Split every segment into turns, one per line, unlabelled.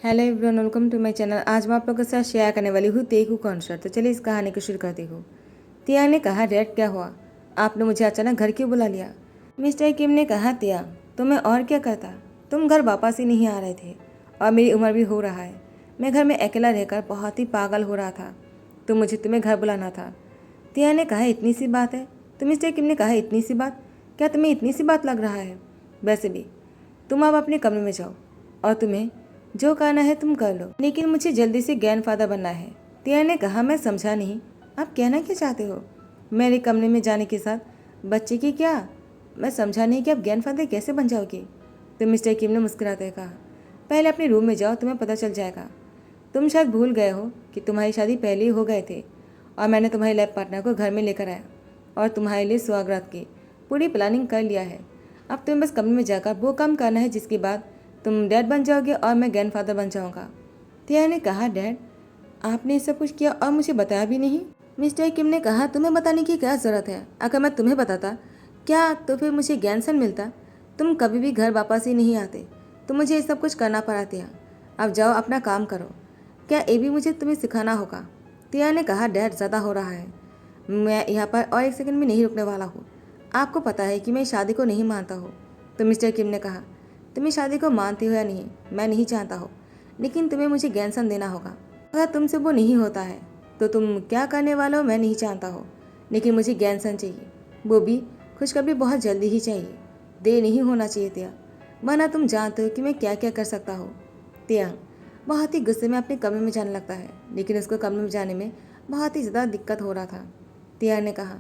Hello everyone, welcome to my channel. आज मैं आप लोगों के साथ शेयर करने वाली हूँ तेगू कॉन्सर्ट। तो चलिए इस कहानी को शुरू करती हूँ। तियांग ने कहा, डैड क्या हुआ, आपने मुझे अचानक घर क्यों बुला लिया? मिस्टर किम ने कहा, तियांग तो मैं और क्या करता, तुम घर वापस ही नहीं आ रहे थे और मेरी उम्र भी हो रहा है। मैं घर में अकेला रहकर बहुत ही पागल हो रहा था, तो मुझे तुम्हें घर बुलाना था। तियांग ने कहा, इतनी सी बात है? तो मिस्टर किम ने कहा, इतनी सी बात? क्या तुम्हें इतनी सी बात लग रहा है? वैसे भी तुम अब अपने कमरे में जाओ और तुम्हें जो करना है तुम कर लो, लेकिन मुझे जल्दी से ग्रैंडफादर बनना है। तियांग ने कहा, मैं समझा नहीं, आप कहना क्या चाहते हो? मेरे कमरे में जाने के साथ बच्चे की क्या? मैं समझा नहीं कि आप ग्रैंडफादर कैसे बन जाओगे? तो मिस्टर किम ने मुस्कुराते कहा, पहले अपने रूम में जाओ, तुम्हें पता चल जाएगा। तुम शायद भूल गए हो कि तुम्हारी शादी पहले ही हो गए थे और मैंने तुम्हारे लैब पार्टनर को घर में लेकर आया और तुम्हारे लिए स्वागत की पूरी प्लानिंग कर लिया है। अब तुम्हें बस कमरे में जाकर वो काम करना है जिसके बाद तुम डैड बन जाओगे और मैं ग्रैंडफादर बन जाऊंगा। तिया ने कहा, डैड आपने सब कुछ किया और मुझे बताया भी नहीं? मिस्टर किम ने कहा, तुम्हें बताने की क्या ज़रूरत है? अगर मैं तुम्हें बताता क्या तो फिर मुझे ज्ञानसन मिलता। तुम कभी भी घर वापस ही नहीं आते, तो मुझे ये सब कुछ करना पड़ा। तिया अब जाओ अपना काम करो। क्या ये भी मुझे तुम्हें सिखाना होगा? तिया ने कहा, डैड ज़्यादा हो रहा है, मैं यहाँ पर और एक सेकंड भी नहीं रुकने वाला हूँ। आपको पता है कि मैं शादी को नहीं मानता हूँ। तो मिस्टर किम ने कहा, तुम्हें शादी को मानती हो या नहीं मैं नहीं जानता हो, लेकिन तुम्हें मुझे ज्ञानसन देना होगा। अगर तुमसे वो नहीं होता है तो तुम क्या करने वाले हो मैं नहीं जानता हो, लेकिन मुझे ज्ञानसन चाहिए, वो भी खुशखबरी बहुत जल्दी ही चाहिए। देर नहीं होना चाहिए तिया, वरना तुम जानते हो कि मैं क्या क्या कर सकता हूँ। तियांग बहुत ही गुस्से में अपने कमरे में जाने लगता है, लेकिन उसको कमरे में जाने में बहुत ही ज़्यादा दिक्कत हो रहा था। तियांग ने कहा,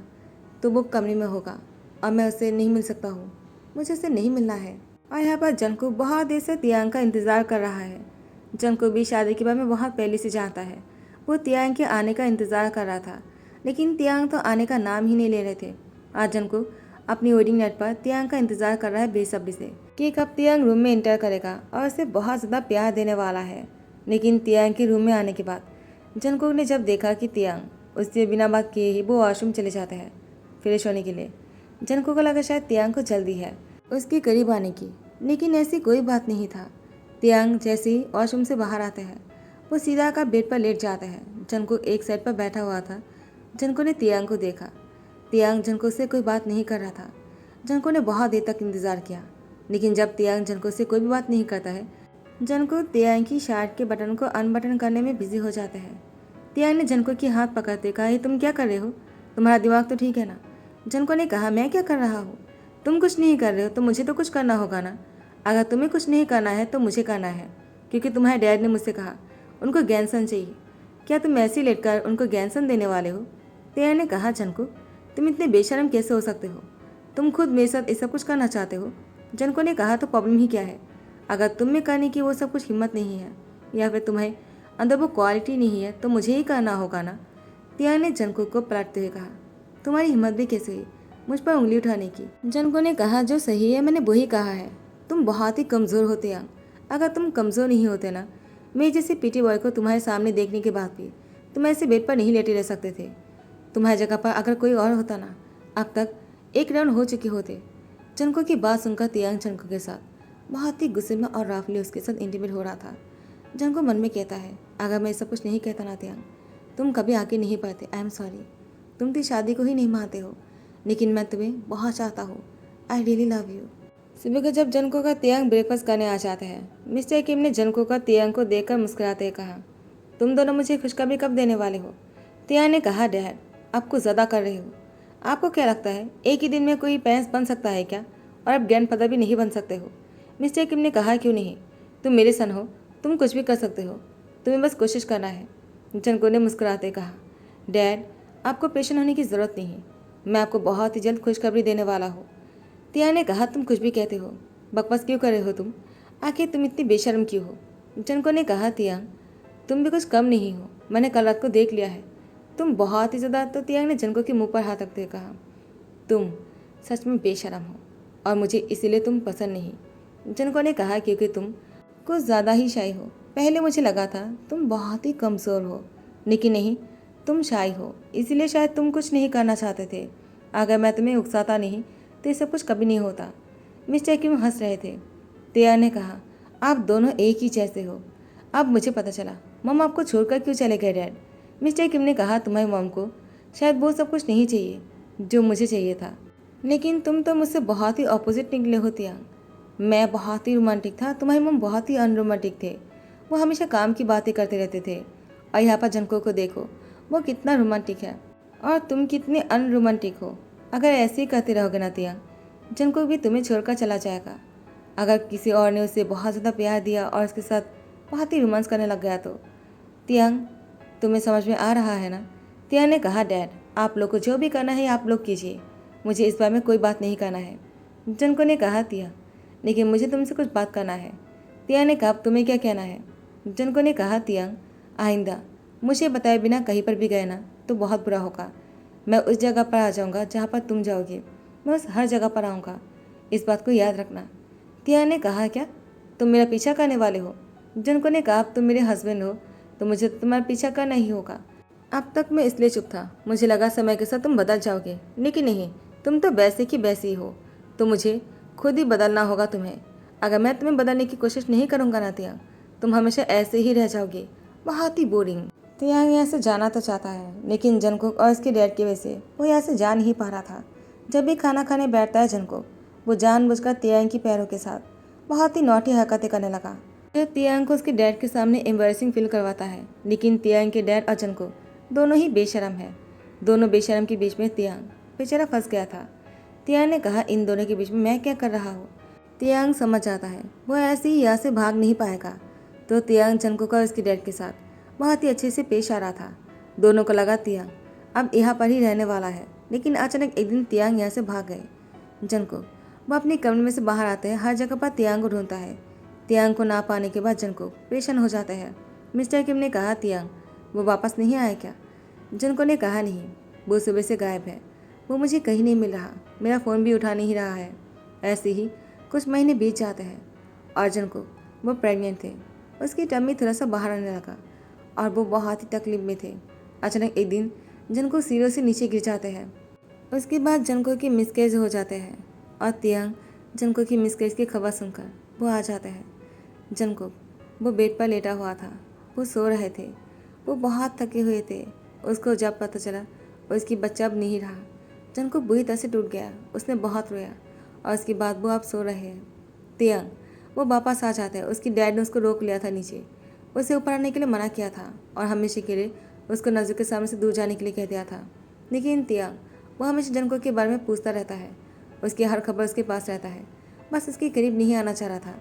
तो वो कमरे में होगा और मैं उससे नहीं मिल सकता हूँ, मुझे उससे नहीं मिलना है। और यहाँ पर जंगकुक बहुत देर से तियांग का इंतज़ार कर रहा है। जंगकुक भी शादी के बारे में बहुत पहले से जानता है। वो तियांग के आने का इंतज़ार कर रहा था, लेकिन तियांग तो आने का नाम ही नहीं ले रहे थे। आज जंगकुक अपनी वेडिंग नाइट पर तियांग का इंतज़ार कर रहा है बेसब्री से कि कब तियांग रूम में इंटर करेगा और उसे बहुत ज़्यादा प्यार देने वाला है। लेकिन तियांग के रूम में आने के बाद जंगकुक ने जब देखा कि तियांग उससे बिना बात किए ही वो वॉशरूम चले जाते हैं फ्रेश होने के लिए, जंगकुक को लगा शायद तियांग को जल्दी है उसके करीब आने की, लेकिन ऐसी कोई बात नहीं था। तियांग जैसे ही वॉशरूम से बाहर आते हैं वो सीधा आकर बेड पर लेट जाते हैं। जंगकुक एक साइड पर बैठा हुआ था। जंगकुक ने तियांग को देखा। तियांग जंगकुक से कोई बात नहीं कर रहा था। जंगकुक ने बहुत देर तक इंतजार किया, लेकिन जब तियांग जंगकुक से कोई भी बात नहीं करता है, जंगकुक तियांग की शर्ट के बटन को अनबटन करने में बिजी हो जाते हैं। तियांग ने जंगकुक की हाथ पकड़ते कहा, ये तुम क्या कर रहे हो? तुम्हारा दिमाग तो ठीक है ना? जंगकुक ने कहा, मैं क्या कर रहा हूँ? तुम कुछ नहीं कर रहे हो तो मुझे तो कुछ करना होगा ना। अगर तुम्हें कुछ नहीं करना है तो मुझे करना है, क्योंकि तुम्हारे डैड ने मुझसे कहा उनको ज्ञानसन चाहिए। क्या तुम ऐसे ही लेटकर उनको ज्ञानसन देने वाले हो? तियांग ने कहा, जंगकुक तुम इतने बेशर्म कैसे हो सकते हो? तुम खुद मेरे साथ ये सब कुछ करना चाहते हो। जंगकुक ने कहा, तो प्रॉब्लम ही क्या है? अगर तुम में करने की वो सब कुछ हिम्मत नहीं है या फिर तुम्हें अंदर वो क्वालिटी नहीं है तो मुझे ही करना होगा ना। तियांग ने जंगकुक को पलटते हुए कहा, तुम्हारी हिम्मत भी कैसे हुई मुझ पर उंगली उठाने की? जंगकुक ने कहा, जो सही है मैंने वही कहा है। तुम बहुत ही कमज़ोर हो तियांग। अगर तुम कमज़ोर नहीं होते ना, मेरे जैसे पीटी बॉय को तुम्हारे सामने देखने के बाद भी तुम ऐसे बेड पर नहीं लेटे रह सकते थे। तुम्हारी जगह पर अगर कोई और होता ना, अब तक एक राउंड हो चुके होते। जंगकुक की बात सुनकर तियांग जंगकुक के साथ बहुत ही गुस्से में और राफली उसके साथ इंटीमेट हो रहा था। जंगकुक मन में कहता है, अगर मैं सब कुछ नहीं कहता ना तियांग, तुम कभी आगे नहीं पाते। आई एम सॉरी, तुम तो शादी को ही नहीं मानते हो, लेकिन मैं तुम्हें बहुत चाहता हूँ। I really love you. सुबह को जब जंगकुक का तियांग ब्रेकफास्ट करने आ जाते हैं, मिस्टर किम ने जंगकुक का तियांग को देखकर मुस्कुराते कहा, तुम दोनों मुझे खुशखबरी कब देने वाले हो? तियांग ने कहा, डैड आप कुछ ज़्यादा कर रहे हो। आपको क्या लगता है एक ही दिन में कोई पेरेंट्स बन सकता है क्या? और आप ग्रैंडफादर भी नहीं बन सकते हो? मिस्टर किम ने कहा, क्यों नहीं, तुम मेरे सन हो, तुम कुछ भी कर सकते हो, तुम्हें बस कोशिश करना है। जंगकुक ने मुस्कुराते कहा, डैड आपको परेशान होने की ज़रूरत नहीं, मैं आपको बहुत ही जल्द खुशखबरी देने वाला हूँ। तियांग ने कहा, तुम कुछ भी कहते हो, बकवास क्यों कर रहे हो तुम? आखिर तुम इतनी बेशर्म क्यों हो? जंगकुक ने कहा, तियांग तुम भी कुछ कम नहीं हो, मैंने कल रात को देख लिया है, तुम बहुत ही ज़्यादा। तो तियांग ने जंगकुक के मुंह पर हाथ रखते हुए कहा, तुम सच में बेशर्म हो और मुझे इसीलिए तुम पसंद नहीं। जंगकुक ने कहा, क्योंकि तुम कुछ ज़्यादा ही शाई हो। पहले मुझे लगा था तुम बहुत ही कमज़ोर हो, लेकिन नहीं, तुम शाई हो, इसीलिए शायद तुम कुछ नहीं करना चाहते थे। अगर मैं तुम्हें उकसाता नहीं तो ये सब कुछ कभी नहीं होता। मिस्टर किम हंस रहे थे। तियांग ने कहा, आप दोनों एक ही जैसे हो, अब मुझे पता चला मम आपको छोड़कर क्यों चले गए डैड। मिस्टर किम ने कहा, तुम्हारी मम को शायद वो सब कुछ नहीं चाहिए जो मुझे चाहिए था, लेकिन तुम तो मुझसे बहुत ही अपोजिट निकले हो तियांग। मैं बहुत ही रोमांटिक था, तुम्हारी मम बहुत ही अनरोमांटिक थे। वो हमेशा काम की बातें करते रहते थे। और यहाँ पर जनको को देखो, वो कितना रोमांटिक है और तुम कितने अनरोमांटिक हो। अगर ऐसे ही करते रहोगे ना तियांग, जनको भी तुम्हें छोड़कर चला जाएगा। अगर किसी और ने उसे बहुत ज़्यादा प्यार दिया और उसके साथ बहुत ही रोमांस करने लग गया तो। तियांग, तुम्हें समझ में आ रहा है ना? तियांग ने कहा, डैड आप लोग को जो भी करना है आप लोग कीजिए, मुझे इस बारे में कोई बात नहीं करना है। जनको ने कहा, तियांग लेकिन मुझे तुमसे कुछ बात करना है। तियांग ने कहा, तुम्हें क्या कहना है? जनको ने कहा, तियांग आइंदा मुझे बताए बिना कहीं पर भी गए ना तो बहुत बुरा होगा। मैं उस जगह पर आ जाऊँगा जहाँ पर तुम जाओगे, मैं उस हर जगह पर आऊँगा, इस बात को याद रखना। तियांग ने कहा, क्या तुम मेरा पीछा करने वाले हो? जनको ने कहा, अब तुम मेरे हस्बैंड हो तो मुझे तुम्हारा पीछा करना ही होगा। अब तक मैं इसलिए चुप था, मुझे लगा समय के साथ तुम बदल जाओगे, लेकिन नहीं, तुम तो वैसे की वैसी ही हो। तो मुझे खुद ही बदलना होगा तुम्हें। अगर मैं तुम्हें बदलने की कोशिश नहीं करूँगा ना तियांग, तुम हमेशा ऐसे ही रह जाओगे, बहुत ही बोरिंग। तियांग यहाँ से जाना तो चाहता है, लेकिन जंगकुक और उसके डैड की वजह से वो यहाँ से जा नहीं पा रहा था। जब भी खाना खाने बैठता है जंगकुक, वो जानबूझकर तियांग की पैरों के साथ बहुत ही नौटी हरकतें करने लगा, जो तियांग को उसके डैड के सामने एम्बैरेसिंग फील करवाता है। लेकिन तियांग के डैड और जंगकुक दोनों ही बेशरम है। दोनों बेशरम के बीच में तियांग बेचारा फंस गया था। तियांग ने कहा, इन दोनों के बीच में मैं क्या कर रहा हूँ? तियांग समझ जाता है वो ऐसे ही यहाँ से भाग नहीं पाएगा। तो तियांग जंगकुक और उसके डैड के साथ बहुत ही अच्छे से पेश आ रहा था। दोनों को लगा तियांग अब यहाँ पर ही रहने वाला है। लेकिन अचानक एक दिन तियांग यहाँ से भाग गए। जंगकुक वो अपने कमरे में से बाहर आते हैं, हर जगह पर तियांग को ढूंढता है। तियांग को ना पाने के बाद जंगकुक परेशान हो जाता है। मिस्टर किम ने कहा, तियांग वो वापस नहीं आया क्या? जंगकुक ने कहा, नहीं, वो सुबह से गायब है, वो मुझे कहीं नहीं मिल रहा, मेरा फ़ोन भी उठा नहीं रहा है। ऐसे ही कुछ महीने बीत जाते हैं और जंगकुक वो प्रेग्नेंट थे। उसकी टम्मी थोड़ा सा बाहर आने लगा और वो बहुत ही तकलीफ में थे। अचानक एक दिन जंगकुक सीढ़ियों से नीचे गिर जाते हैं। उसके बाद जंगकुक की मिसकैरेज हो जाते हैं और तियांग जंगकुक की मिसकैरेज की खबर सुनकर वो आ जाते हैं। जंगकुक वो बेड पर लेटा हुआ था, वो सो रहे थे, वो बहुत थके हुए थे। उसको जब पता चला उसकी बच्चा अब नहीं रहा, जंगकुक बुरी तरह से टूट गया। उसने बहुत रोया और उसके बाद वो अब सो रहे हैं। तियांग वो वापस आ जाता है। उसकी डैड ने उसको रोक लिया था नीचे, उसे ऊपर आने के लिए मना किया था और हमेशा के लिए उसको नज़र के सामने से दूर जाने के लिए कह दिया था। लेकिन तियांग वो हमेशा जंगकुक के बारे में पूछता रहता है, उसकी हर खबर उसके पास रहता है, बस उसके करीब नहीं आना चाह रहा था,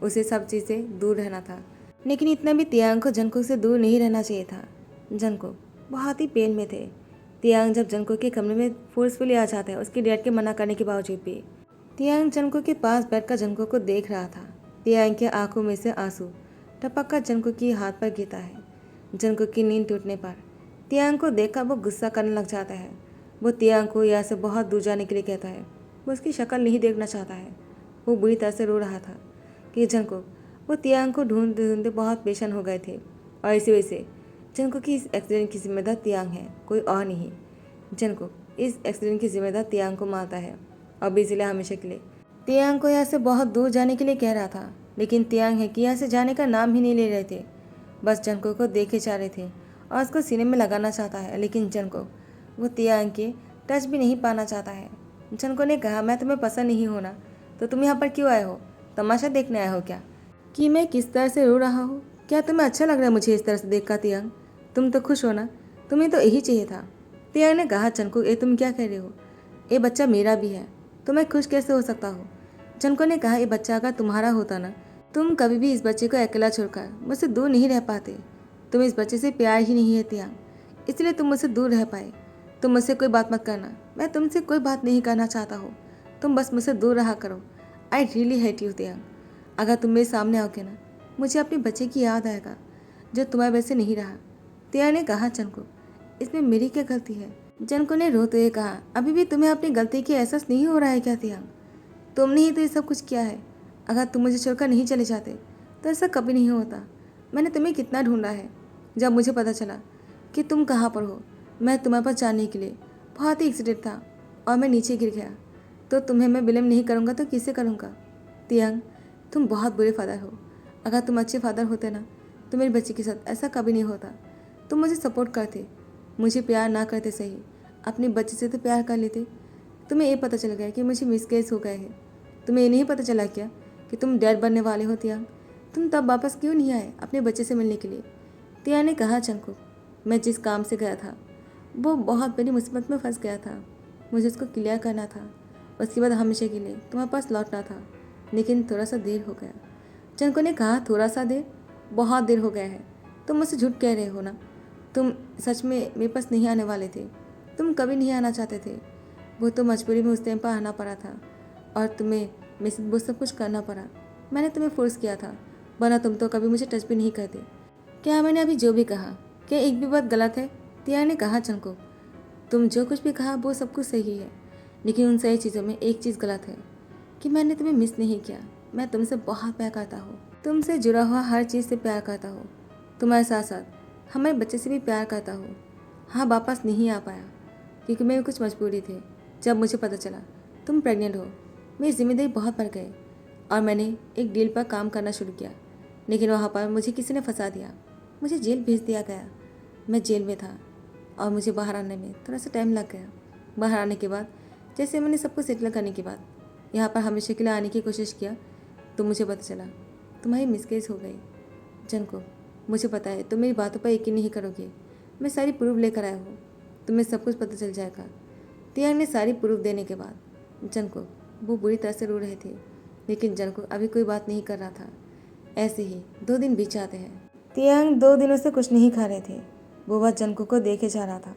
उसे सब चीज़ से दूर रहना था। लेकिन इतना भी तियांग को जंगकुक से दूर नहीं रहना चाहिए था। जंगकुक बहुत ही पेन में थे। तियांग जब जंगकुक के कमरे में फोर्सफुली आ जाता है, उसके डैड के मना करने के बावजूद भी, तियांग जंगकुक के पास बैठकर जंगकुक को देख रहा था। तियांग की आंखों में से आंसू टपक कर जंगकुक की हाथ पर गिरता है। जंगकुक की नींद टूटने पर तियांग को देखकर वो गुस्सा करने लग जाता है। वो तियांग को यहाँ से बहुत दूर जाने के लिए कहता है। वो उसकी शक्ल नहीं देखना चाहता है। वो बुरी तरह से रो रहा था कि जंगकुक वो तियांग को ढूंढते ढूंढते बहुत पेशेंट हो गए थे और इसी वजह से जंगकुक की इस एक्सीडेंट की जिम्मेदार तियांग है, कोई और नहीं। जंगकुक इस एक्सीडेंट की जिम्मेदार तियांग को मारता है और इसलिए हमेशा के लिए तियांग को यहाँ से बहुत दूर जाने के लिए कह रहा था। लेकिन तियांग है कि यहाँ से जाने का नाम ही नहीं ले रहे थे, बस जंगकुक को देखे जा रहे थे और उसको सीने में लगाना चाहता है। लेकिन जंगकुक वो तियांग के टच भी नहीं पाना चाहता है। जंगकुक ने कहा, मैं तुम्हें पसंद नहीं होना तो तुम यहाँ पर क्यों आए हो? तमाशा देखने आए हो क्या कि मैं किस तरह से रो रहा हूँ? क्या तुम्हें अच्छा लग रहा है मुझे इस तरह से देखकर? तियांग तुम तो खुश हो ना, तुम्हें तो यही चाहिए था। तियांग ने कहा, जंगकुक ये तुम क्या कह रहे हो? ये बच्चा मेरा भी है तो मैं खुश कैसे हो सकता हूँ? जंगकुक ने कहा, ये बच्चा अगर तुम्हारा होता ना, तुम कभी भी इस बच्चे को अकेला छोड़कर मुझसे दूर नहीं रह पाते। तुम इस बच्चे से प्यार ही नहीं है तियांग, इसलिए तुम मुझसे दूर रह पाए। तुम मुझसे कोई बात मत करना, मैं तुमसे कोई बात नहीं करना चाहता हूँ, तुम बस मुझसे दूर रहा करो। आई रियली हेट यू तियांग, अगर तुम मेरे सामने आओगे ना, मुझे अपने बच्चे की याद आएगा जो तुम्हारे वैसे नहीं रहा। तियांग ने कहा, जंगकुक इसमें मेरी क्या गलती है? जंगकुक ने रोते हुए कहा, अभी भी तुम्हें अपनी गलती की एहसास नहीं हो रहा है क्या तियांग? तुमने ही तो ये सब कुछ किया है। अगर तुम मुझे छोड़कर नहीं चले जाते तो ऐसा कभी नहीं होता। मैंने तुम्हें कितना ढूंढा है। जब मुझे पता चला कि तुम कहाँ पर हो, मैं तुम्हारे पास जाने के लिए बहुत ही एक्सीडेंट था और मैं नीचे गिर गया, तो तुम्हें मैं ब्लेम नहीं करूँगा तो किसे करूँगा? तियांग तुम बहुत बुरे फादर हो। अगर तुम अच्छे फादर होते ना तो मेरे बच्चे के साथ ऐसा कभी नहीं होता। तुम मुझे सपोर्ट करते, मुझे प्यार ना करते सही, अपने बच्चे से तो प्यार कर लेते। तुम्हें ये पता चल गया कि मुझे मिसकेस हो गए हैं। तुम्हें ये नहीं पता चला क्या कि तुम डैड बनने वाले हो तियांग? तुम तब वापस क्यों नहीं आए अपने बच्चे से मिलने के लिए? तियांग ने कहा, जंगकुक, मैं जिस काम से गया था वो बहुत बड़ी मुसीबत में फंस गया था। मुझे उसको क्लियर करना था, उसके बाद हमेशा के लिए तुम्हारे पास लौटना था, लेकिन थोड़ा सा देर हो गया। जंगकुक ने कहा, थोड़ा सा देर? बहुत देर हो गया है। तुम मुझसे झूठ कह रहे हो ना? तुम सच में मेरे पास नहीं आने वाले थे। तुम कभी नहीं आना चाहते थे। वो तो मजबूरी में उस टाइम पर आना पड़ा था और तुम्हें मेरे से वो सब कुछ करना पड़ा। मैंने तुम्हें फोर्स किया था, वरना तुम तो कभी मुझे टच भी नहीं करते। क्या मैंने अभी जो भी कहा, क्या एक भी बात गलत है? तियांग ने कहा, जंगकुक, तुम जो कुछ भी कहा वो सब कुछ सही है, लेकिन उन सही चीज़ों में एक चीज़ गलत है कि मैंने तुम्हें मिस नहीं किया। मैं तुमसे बहुत प्यार करता हूँ, तुमसे जुड़ा हुआ हर चीज़ से प्यार करता हूँ। तुम्हारे साथ साथ हमारे बच्चे से भी प्यार करता हूँ। हाँ, वापस नहीं आ पाया क्योंकि मेरी कुछ मजबूरी थी। जब मुझे पता चला तुम प्रेग्नेंट हो, मेरी जिम्मेदारी बहुत बढ़ गई और मैंने एक डील पर काम करना शुरू किया, लेकिन वहाँ पर मुझे किसी ने फंसा दिया। मुझे जेल भेज दिया गया। मैं जेल में था और मुझे बाहर आने में थोड़ा सा टाइम लग गया। बाहर आने के बाद जैसे मैंने सब कुछ सेटल करने के बाद यहाँ पर हमेशा के लिए आने की कोशिश किया तो मुझे पता चला तुम्हारी मिसकेस हो गई। जंगकुक, मुझे पता है तुम मेरी बातों पर यकीन नहीं करोगे। मैं सारी प्रूफ लेकर आया हूँ, तुम्हें सब कुछ पता चल जाएगा। तियांग ने सारी प्रूफ देने के बाद जंगकुक, वो बुरी तरह से रो रहे थे, लेकिन जंगकुक अभी कोई बात नहीं कर रहा था। ऐसे ही 2 दिन बीत जाते हैं। तियांग 2 दिनों से कुछ नहीं खा रहे थे। वो बस जंगकुक को देखे जा रहा था।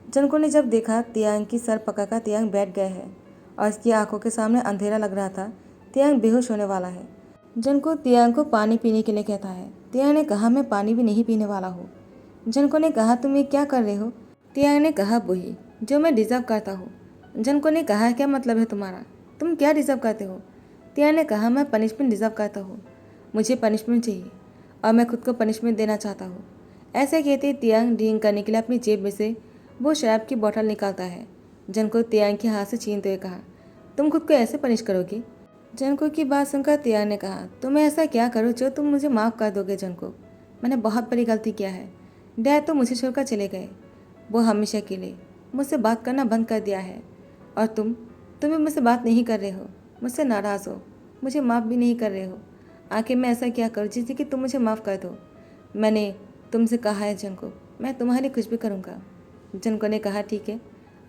जंगकुक ने जब देखा तियांग की सर पकड़कर तियांग बैठ गए हैं और इसकी आंखों के सामने अंधेरा लग रहा था, तियांग बेहोश होने वाला है। जंगकुक तियांग को पानी पीने के लिए कहता है। तियांग ने कहा, मैं पानी भी नहीं पीने वाला हूँ। जंगकुक ने कहा, तुम ये क्या कर रहे हो? तियांग ने कहा, वही जो मैं डिजर्व करता हूँ। जंगकुक ने कहा, क्या मतलब है तुम्हारा? तुम क्या डिजर्व करते हो? तियांग ने कहा, मैं पनिशमेंट डिजर्व करता हूँ। मुझे पनिशमेंट चाहिए और मैं खुद को पनिशमेंट देना चाहता हूँ। ऐसे कहते तियांग ड्रिंक करने के लिए अपनी जेब में से वो शराब की बोतल निकालता है। जंगकुक तियांग के हाथ से छीनते हुए कहा, तुम खुद को ऐसे पनिश करोगे? जंगकुक की बात सुनकर तियांग ने कहा, तुम ऐसा क्या करो जो तुम मुझे माफ़ कर दोगे? जंगकुक, मैंने बहुत बड़ी गलती किया है। डैड तो मुझे छोड़कर चले गए, वो हमेशा के लिए मुझसे बात करना बंद कर दिया है और तुम्हें मुझसे बात नहीं कर रहे हो, मुझसे नाराज़ हो, मुझे माफ़ भी नहीं कर रहे हो। आखिर मैं ऐसा क्या करूँ जिससे कि तुम मुझे माफ़ कर दो? मैंने तुमसे कहा है जंगकुक, मैं तुम्हारे लिए कुछ भी करूँगा। जंगकुक ने कहा, ठीक है,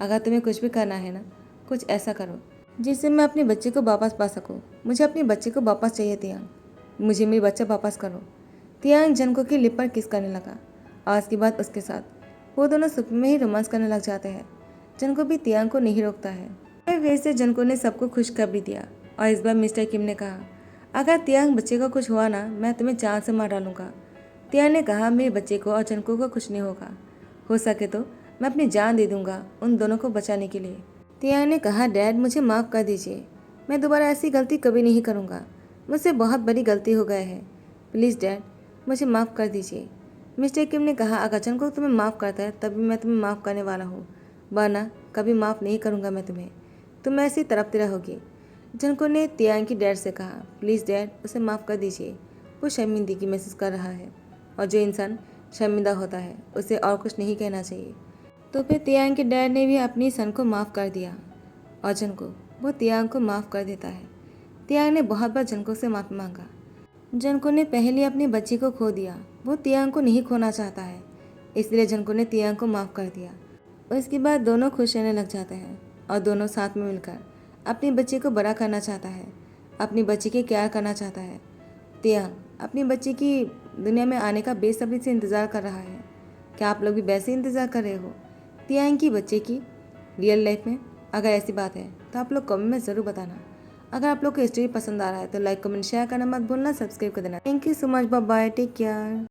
अगर तुम्हें कुछ भी करना है ना, कुछ ऐसा करो जिससे मैं अपने बच्चे को वापस पा सकूँ। मुझे अपने बच्चे को वापस चाहिए तियांग, मुझे मेरी बच्चा वापस करो। तियांग जंगकुक की लिप पर किस करने लगा और उसके बाद उसके साथ वो दोनों सुख में ही रोमांस करने लग जाते हैं। जंगकुक भी तियांग को नहीं रोकता है। फिर से जंगकुक ने सबको खुश कर भी दिया और इस बार मिस्टर किम ने कहा, अगर तियांग बच्चे को कुछ हुआ ना, मैं तुम्हें जान से मार डालूंगा। तियांग ने कहा, मेरे बच्चे को और जंगकुक को कुछ नहीं होगा। हो सके तो मैं अपनी जान दे दूंगा उन दोनों को बचाने के लिए। तियांग ने कहा, डैड मुझे माफ़ कर दीजिए, मैं दोबारा ऐसी गलती कभी नहीं करूँगा। मुझसे बहुत बड़ी गलती हो गई है, प्लीज़ डैड मुझे माफ़ कर दीजिए। मिस्टर किम ने कहा, अगर जंगकुक तुम्हें माफ़ करता है तभी मैं तुम्हें माफ़ करने वाला हूँ, वरना कभी माफ़ नहीं करूँगा मैं तुम्हें। तुम ऐसी तड़पती रहोगी। जंगकुक ने तियांग की डैड से कहा, प्लीज़ डैड उसे माफ़ कर दीजिए, वो शर्मिंदगी महसूस कर रहा है और जो इंसान शर्मिंदा होता है उसे और कुछ नहीं कहना चाहिए। तो फिर तियांग के डैड ने भी अपनी सन को माफ़ कर दिया और जंगकुक वो तियांग को माफ़ कर देता है। तियांग ने बहुत बार जंगकुक से माफ़ी मांगा। जंगकुक ने पहले अपनी बच्ची को खो दिया, वो तियांग को नहीं खोना चाहता है, इसलिए जंगकुक ने तियांग को माफ़ कर दिया। और इसके बाद दोनों खुश रहने लग जाते हैं और दोनों साथ में मिलकर अपनी बच्ची को बड़ा करना चाहता है, अपनी बच्ची की केयर करना चाहता है। तियांग अपनी बच्ची की दुनिया में आने का बेसब्री से इंतज़ार कर रहा है। क्या आप लोग भी वैसे इंतज़ार कर रहे हो तियांग की बच्चे की रियल लाइफ में? अगर ऐसी बात है तो आप लोग कमेंट में ज़रूर बताना। अगर आप लोग को स्टोरी पसंद आ रहा है तो लाइक कमेंट शेयर करना मत भूलना, सब्सक्राइब कर देना। Thank you so much, bye bye, take care.